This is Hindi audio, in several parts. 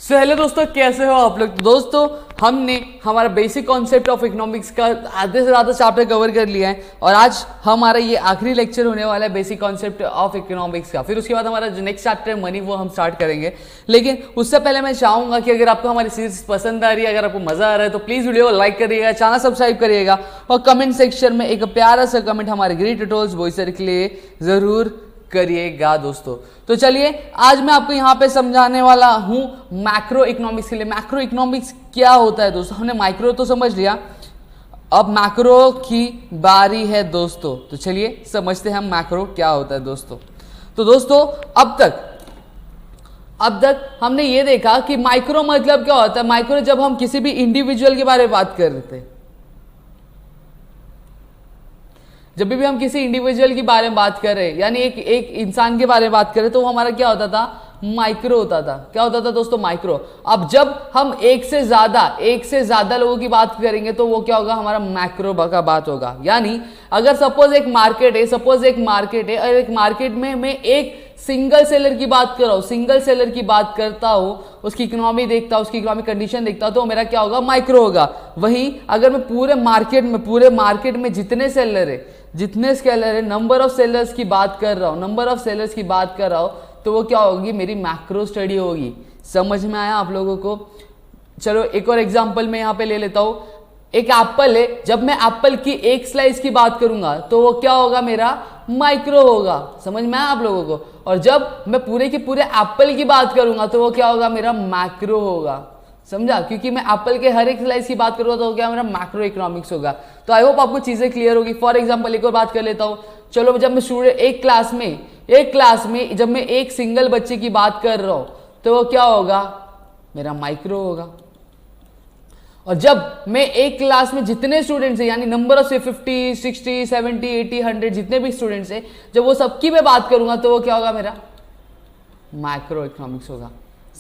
हेलो दोस्तों, कैसे हो आप लोग। तो दोस्तों हमने हमारा बेसिक कॉन्सेप्ट ऑफ इकोनॉमिक्स का आधे से ज़्यादा चैप्टर कवर कर लिया है और आज हमारा ये आखिरी लेक्चर होने वाला है बेसिक कॉन्सेप्ट ऑफ इकोनॉमिक्स का। फिर उसके बाद हमारा जो नेक्स्ट चैप्टर है मनी, वो हम स्टार्ट करेंगे। लेकिन उससे पहले मैं चाहूँगा कि अगर आपको हमारी सीरीज पसंद आ रही है, अगर आपको मज़ा आ रहा है तो प्लीज़ वीडियो को लाइक करिएगा, चैनल सब्सक्राइब करिएगा और कमेंट सेक्शन में एक प्यारा सा कमेंट हमारे ग्रेट ट्यूटोरियल्स वॉइस सर के लिए ज़रूर करिएगा दोस्तों। तो चलिए आज मैं आपको यहाँ पे समझाने वाला हूँ मैक्रो इकोनॉमिक्स के लिए। मैक्रो इकोनॉमिक्स क्या होता है दोस्तों। हमने माइक्रो तो समझ लिया, अब मैक्रो की बारी है दोस्तों। तो चलिए समझते हैं हम मैक्रो क्या होता है दोस्तों। तो दोस्तों अब तक हमने ये देखा कि माइक्रो मतलब क्या होता है। माइक्रो जब हम किसी भी इंडिविजुअल के बारे में बात कर रहे थे, जब भी हम किसी इंडिविजुअल के बारे में बात कर रहे हैं, यानी एक इंसान के बारे में बात करें, तो वो हमारा क्या होता था, माइक्रो होता था। क्या होता था दोस्तों, माइक्रो। अब जब हम एक से ज्यादा लोगों की बात करेंगे तो वो क्या होगा, हमारा मैक्रो का बात होगा। यानी अगर सपोज एक मार्केट है और एक मार्केट में मैं एक सिंगल सेलर की बात कर रहा हूँ, सिंगल सेलर की बात करता हूँ, उसकी इकोनॉमी देखता हूँ, उसकी इकोनॉमिक कंडीशन देखता हूँ, तो मेरा क्या होगा, माइक्रो होगा। वहीं अगर मैं पूरे मार्केट में जितने सेलर है, नंबर ऑफ सेलर्स की बात कर रहा हूँ, तो वो क्या होगी, मेरी मैक्रो स्टडी होगी। समझ में आया आप लोगों को। चलो एक और एग्जांपल मैं यहाँ पे ले लेता हूँ। एक एप्पल है, जब मैं एप्पल की एक स्लाइस की बात करूंगा तो वो क्या होगा, मेरा माइक्रो होगा। समझ में आया आप लोगों को। और जब मैं पूरे के पूरे एप्पल की बात करूंगा तो वो क्या होगा, मेरा मैक्रो होगा। समझा, क्योंकि मैं एप्पल के हर एक स्लाइस की बात करूंगा तो क्या मेरा मैक्रो इकोनॉमिक्स होगा। तो आई होप आपको चीजें क्लियर होगी। फॉर एग्जांपल एक और बात कर लेता हूँ। चलो जब मैं स्टूडेंट एक क्लास में जब मैं एक सिंगल बच्चे की बात कर रहा हूं तो वो क्या होगा, मेरा माइक्रो होगा। और जब मैं एक क्लास में जितने स्टूडेंट्स हैं, यानी नंबर ऑफ 50, 60, 70, 80, 100 जितने भी स्टूडेंट्स हैं, जब वो सबकी मैं बात करूंगा तो वो क्या होगा, मेरा मैक्रो इकोनॉमिक्स होगा।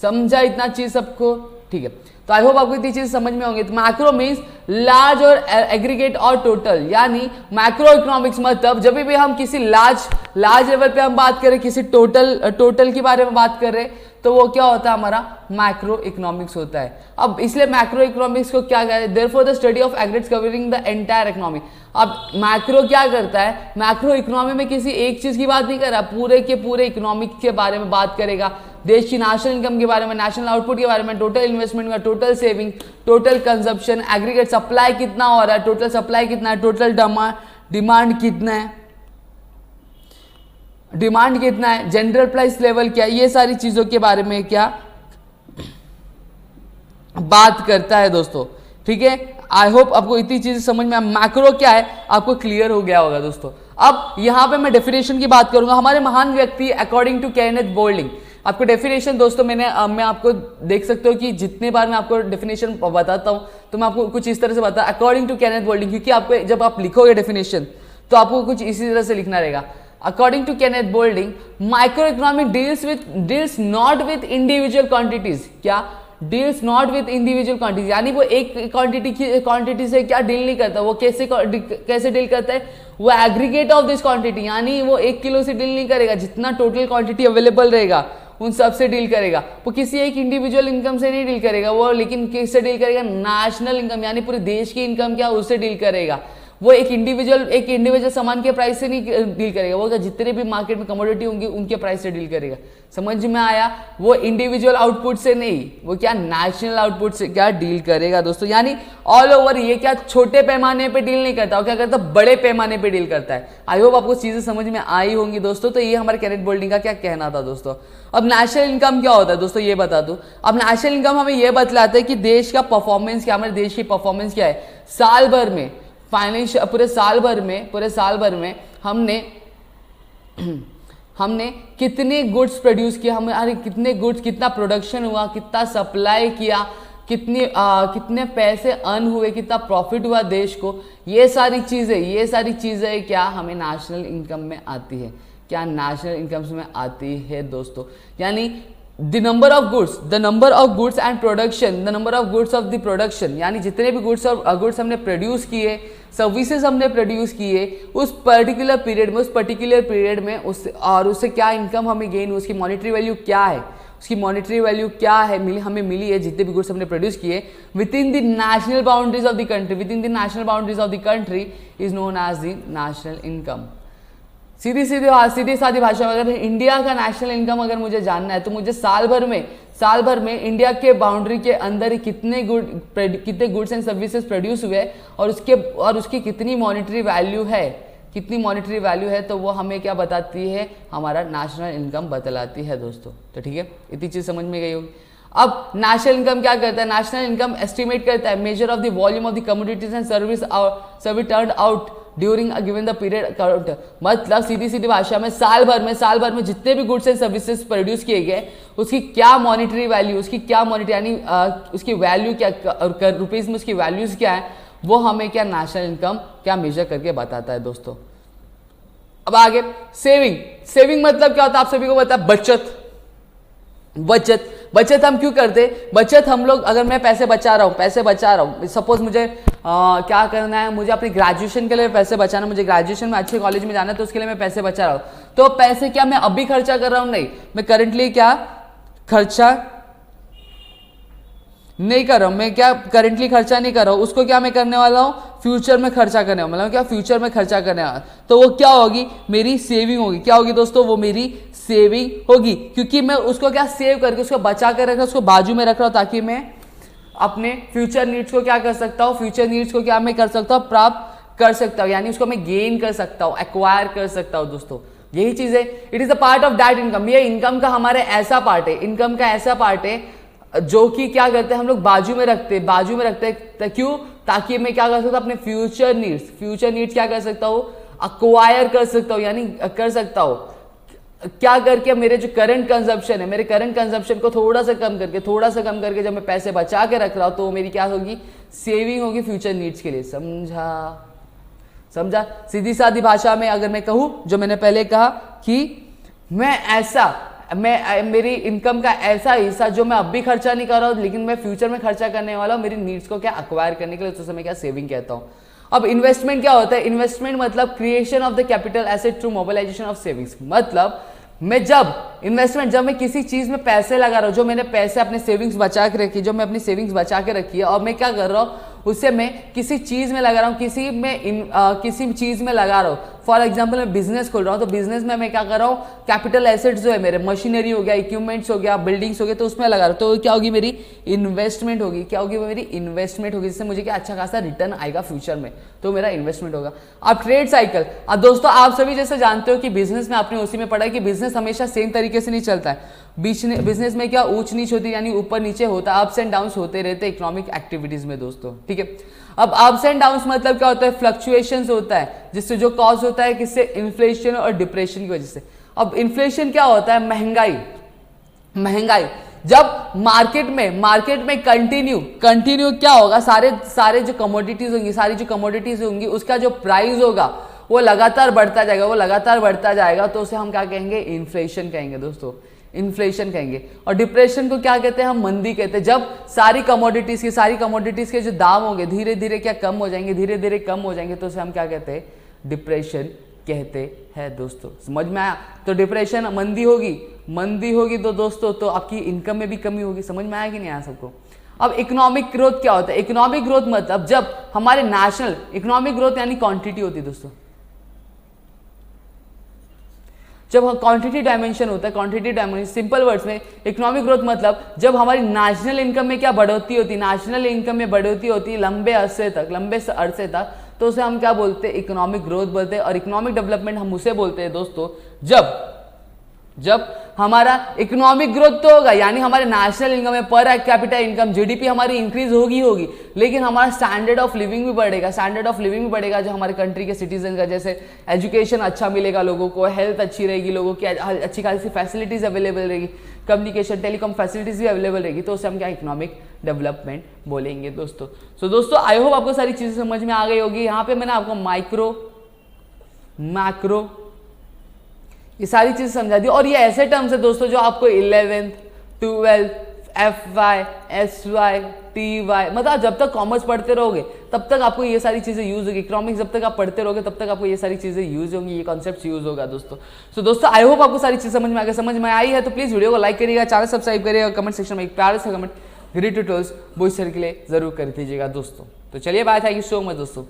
समझा इतना चीज सबको, ठीक है। तो आई होप आपको इतनी चीज समझ में होंगी। तो मैक्रो मीन्स लार्ज और एग्रीगेट और टोटल। यानी मैक्रो इकोनॉमिक्स मतलब जब भी हम किसी लार्ज लेवल पे हम बात करें, किसी टोटल के बारे में बात कर रहे हैं, तो वो क्या होता है, हमारा मैक्रो इकोनॉमिक्स होता है। अब इसलिए मैक्रो इकोनॉमिक्स को क्या कहते हैं, therefore the study of aggregates covering the entire economy. अब मैक्रो क्या करता है, मैक्रो इकोनॉमी में किसी एक चीज की बात नहीं कर रहा, पूरे के पूरे इकोनॉमिक के बारे में बात करेगा। देश की नेशनल इनकम के बारे में, नेशनल आउटपुट के बारे में, टोटल इन्वेस्टमेंट का, total saving, total consumption, aggregate supply कितना हो रहा है, टोटल सप्लाई कितना है, टोटल डिमांड कितना है, जनरल प्राइस लेवल क्या है, ये सारी चीजों के बारे में क्या बात करता है दोस्तों। ठीक है, आई होप आपको इतनी चीजें समझ में, मैक्रो क्या है आपको क्लियर हो गया होगा दोस्तों। अब यहां पे मैं डेफिनेशन की बात करूंगा। हमारे महान व्यक्ति अकॉर्डिंग टू केनेथ बोल्डिंग, आपको डेफिनेशन दोस्तों मैं आपको देख सकते हो कि जितने बार मैं आपको डेफिनेशन बताता हूं तो मैं आपको कुछ इस तरह से बताता, अकॉर्डिंग टू केनेथ बोल्डिंग, क्योंकि आपको जब आप लिखोगे डेफिनेशन तो आपको कुछ इसी तरह से लिखना रहेगा। According to Kenneth Boulding, micro economic deals not with individual quantities. क्या deals not with individual quantities, यानी वो एक क्वांटिटी से क्या डील नहीं करता। वो कैसे डील करता है, वो एग्रीगेट ऑफ दिस क्वांटिटी, यानी वो 1 किलो से डील नहीं करेगा, जितना टोटल क्वांटिटी अवेलेबल रहेगा उन सब से डील करेगा। वो किसी एक इंडिविजुअल इनकम से नहीं डील करेगा वो, लेकिन किससे डील करेगा, नेशनल इनकम, यानी पूरे देश की इनकम क्या उससे डील करेगा। वो एक इंडिविजुअल सामान के प्राइस से नहीं डील करेगा, वो जितने भी मार्केट में कमोडिटी होंगी उनके प्राइस से डील करेगा। समझ में आया, वो इंडिविजुअल आउटपुट से नहीं, वो क्या नेशनल आउटपुट से क्या डील करेगा दोस्तों। यानी ऑल ओवर ये क्या छोटे पैमाने पे डील नहीं करता, वो क्या करता है, बड़े पैमाने पे डील करता है। आई होप आपको चीजें समझ में आई होंगी दोस्तों। तो ये हमारे केनेथ बोल्डिंग का क्या कहना था दोस्तों। अब नेशनल इनकम क्या होता है दोस्तों, ये बता दूं। अब नेशनल इनकम हमें ये बतलाता है कि देश का परफॉर्मेंस क्या, हमारे देश की परफॉर्मेंस क्या है साल भर में, फाइनेंशियल पूरे साल भर में हमने कितने गुड्स प्रोड्यूस किया, हमारे कितने गुड्स, कितना प्रोडक्शन हुआ, कितना सप्लाई किया, कितने पैसे अर्न हुए, कितना प्रॉफिट हुआ देश को। ये सारी चीजें क्या हमें नेशनल इनकम में आती है, क्या नेशनल इनकम में आती है दोस्तों। यानी the number of goods and production, the number of goods of the production, यानी जितने भी गुड्स हमने प्रोड्यूस किए, सर्विसेज हमने प्रोड्यूस किए उस पर्टिकुलर पीरियड में, उससे क्या इनकम हमें गेन, उसकी मॉनेटरी वैल्यू क्या है, उसकी मॉनेटरी वैल्यू क्या है हमें मिली है, जितने भी गुड्स हमने प्रोड्यूस किए within the national boundaries of the country, within the national boundaries of the country is known as the national income. सीधी सादी भाषा में अगर इंडिया का नेशनल इनकम अगर मुझे जानना है तो मुझे साल भर में इंडिया के बाउंड्री के अंदर कितने गुड्स एंड सर्विसेज प्रोड्यूस हुए और उसकी कितनी मॉनेटरी वैल्यू है, तो वो हमें क्या बताती है, हमारा नेशनल इनकम बतलाती है दोस्तों। तो ठीक है, इतनी चीज समझ में गई होगी। अब नेशनल इनकम क्या करता है, नेशनल इनकम एस्टिमेट करता है measure of the volume of the commodities and service turned out during given the period count. मतलब सीधी भाषा में साल भर में जितने भी गुड्स एंड सर्विसेज प्रोड्यूस किए गए उसकी क्या मॉनेटरी वैल्यू, यानी उसकी वैल्यू क्या, रुपीज में उसकी वैल्यूज क्या है, वो हमें क्या नेशनल इनकम क्या मेजर करके बताता है दोस्तों। अब आगे सेविंग मतलब क्या होता है, आप सभी को पता है, बचत हम क्यों करते, बचत हम लोग, अगर मैं पैसे बचा रहा हूं, सपोज मुझे क्या करना है, मुझे अपनी ग्रेजुएशन के लिए पैसे बचाना, मुझे ग्रेजुएशन में अच्छे कॉलेज में जाना है, तो उसके लिए मैं पैसे बचा रहा हूं। तो पैसे क्या मैं अभी खर्चा कर रहा हूं, नहीं, मैं करंटली क्या खर्चा नहीं कर रहा हूं, मैं क्या करंटली खर्चा नहीं कर रहा हूं, उसको क्या मैं करने वाला हूं, फ्यूचर में खर्चा करने वाला, मतलब क्या फ्यूचर में खर्चा करने वाला, तो वो क्या होगी, मेरी सेविंग होगी। क्या होगी दोस्तों, वो मेरी सेविंग होगी, क्योंकि मैं उसको क्या सेव करके उसको बचा कर रख रहा हूं, उसको बाजू में रख रहा हूं, ताकि मैं अपने फ्यूचर नीड्स को क्या कर सकता हूं, फ्यूचर नीड्स को क्या मैं कर सकता हूं, प्राप्त कर सकता हूं, यानी उसको मैं गेन कर सकता हूं, एक्वायर कर सकता हूं दोस्तों। यही चीज है, it is a part of that income. ये इनकम का हमारे ऐसा पार्ट है, इनकम का ऐसा पार्ट है जो कि क्या करते हैं हम लोग बाजू में रखते हैं, क्यों, ताकि मैं क्या कर सकता हूं, अपने फ्यूचर नीड्स क्या कर सकता हूं, अक्वायर कर सकता हूं, यानी कर सकता हूं क्या करके, मेरे जो करंट कंजप्शन है, मेरे करंट कंजप्शन को थोड़ा सा कम करके जब मैं पैसे बचा के रख रहा हूं, तो मेरी क्या होगी, सेविंग होगी फ्यूचर नीड्स के लिए। समझा। सीधी सादी भाषा में अगर मैं कहूं, जो मैंने पहले कहा कि मेरी इनकम का ऐसा हिस्सा जो मैं अब भी खर्चा नहीं कर रहा हूं, लेकिन मैं फ्यूचर में खर्चा करने वाला हूं, मेरी नीड्स को क्या अक्वायर करने के लिए, तो मैं क्या सेविंग कहता हूं। अब इन्वेस्टमेंट क्या होता है, इन्वेस्टमेंट मतलब creation of the capital asset through mobilisation of savings. मतलब जब मैं किसी चीज में पैसे लगा रहा हूं, जो मैंने पैसे अपने सेविंग्स बचा के रखी, है, और मैं क्या कर रहा हूं, उससे मैं किसी चीज में लगा रहा हूं, किसी चीज में लगा रहा हूं। फॉर एग्जांपल मैं बिजनेस खोल रहा हूं, तो बिजनेस में मैं क्या कर रहा हूं, कैपिटल एसेट्स जो है मेरे, मशीनरी हो गया, इक्विपमेंट्स हो गया, बिल्डिंग्स हो गया, तो उसमें लगा रहा हूं, तो क्या होगी, मेरी इन्वेस्टमेंट होगी। जिससे मुझे क्या अच्छा खासा रिटर्न आएगा फ्यूचर में, तो मेरा इन्वेस्टमेंट होगा। अब ट्रेड साइकिल, अब दोस्तों आप सभी जैसे जानते हो कि बिजनेस में आपने उसी में पढ़ा है कि बिजनेस हमेशा सेम तरीके से नहीं चलता है। बिजनेस में क्या ऊंच नीच होती है, यानी ऊपर नीचे होता है, अप्स एंड डाउन्स होते रहते हैं इकोनॉमिक एक्टिविटीज में दोस्तों। ठीक है, अब अप्स एंड डाउन्स मतलब क्या होता है, फ्लक्चुएशंस होता है, जिससे जो कॉज होता है किससे, इन्फ्लेशन और डिप्रेशन की वजह से। अब इन्फ्लेशन क्या होता है, महंगाई। जब मार्केट में कंटिन्यू क्या होगा, सारे जो कमोडिटीज होंगी उसका जो प्राइस होगा वो लगातार बढ़ता जाएगा, तो उसे हम क्या कहेंगे, इन्फ्लेशन कहेंगे दोस्तों, इन्फ्लेशन कहेंगे। और डिप्रेशन को क्या कहते हैं, हम मंदी कहते हैं। जब सारी कमोडिटीज के जो दाम होंगे धीरे धीरे कम हो जाएंगे, तो उसे हम क्या कहते हैं, डिप्रेशन कहते हैं दोस्तों। समझ में आया, तो डिप्रेशन मंदी होगी तो दोस्तों, तो आपकी इनकम में भी कमी होगी। समझ में आया कि नहीं आया सबको। अब इकोनॉमिक ग्रोथ क्या होता है, इकोनॉमिक ग्रोथ मतलब जब हमारे नेशनल इकोनॉमिक ग्रोथ यानी क्वांटिटी होती है दोस्तों, जब क्वांटिटी डायमेंशन होता है, क्वांटिटी डायमेंशन सिंपल वर्ड्स में इकोनॉमिक ग्रोथ मतलब जब हमारी नेशनल इनकम में क्या बढ़ोतरी होती है, लंबे अरसे तक, तो उसे हम क्या बोलते हैं, इकोनॉमिक ग्रोथ बोलते हैं। और इकोनॉमिक डेवलपमेंट हम उसे बोलते हैं दोस्तों, जब हमारा इकोनॉमिक ग्रोथ तो होगा, यानी हमारे नेशनल इनकम में पर कैपिटा इनकम, जीडीपी हमारी इंक्रीज होगी, लेकिन हमारा स्टैंडर्ड ऑफ लिविंग भी बढ़ेगा, जो हमारे कंट्री के सिटीजन का, जैसे एजुकेशन अच्छा मिलेगा लोगों को, हेल्थ अच्छी रहेगी लोगों की, अच्छी खासी फैसिलिटीज अवेलेबल रहेगी, कम्युनिकेशन टेलीकॉम फैसिलिटीज भी अवेलेबल रहेगी, तो उसे हम क्या इकोनॉमिक डेवलपमेंट बोलेंगे दोस्तों। सो दोस्तों आई होप आपको सारी चीजें समझ में आ गई होगी। यहाँ पे मैंने आपको माइक्रो, मैक्रो ये सारी चीजें समझा दी, और ये ऐसे टर्म्स है दोस्तों जो आपको 11th, 12th FY, SY, TY, मतलब जब तक कॉमर्स पढ़ते रहोगे तब तक आपको ये सारी चीज़ें यूज होगी। इकोनॉमिक्स जब तक आप पढ़ते रहोगे तब तक आपको ये सारी चीज़ें यूज होंगी, ये कॉन्सेप्ट यूज होगा दोस्तों। सो दोस्तों आई होप आपको सारी चीज़ समझ में आ गया। समझ में आई है तो प्लीज़ वीडियो को लाइक करिएगा, चैनल सब्सक्राइब करिएगा, कमेंट सेक्शन में एक प्यारे से comment great tutorials boys sir के लिए जरूर कर दीजिएगा दोस्तों। तो चलिए bye, thank you so much दोस्तों।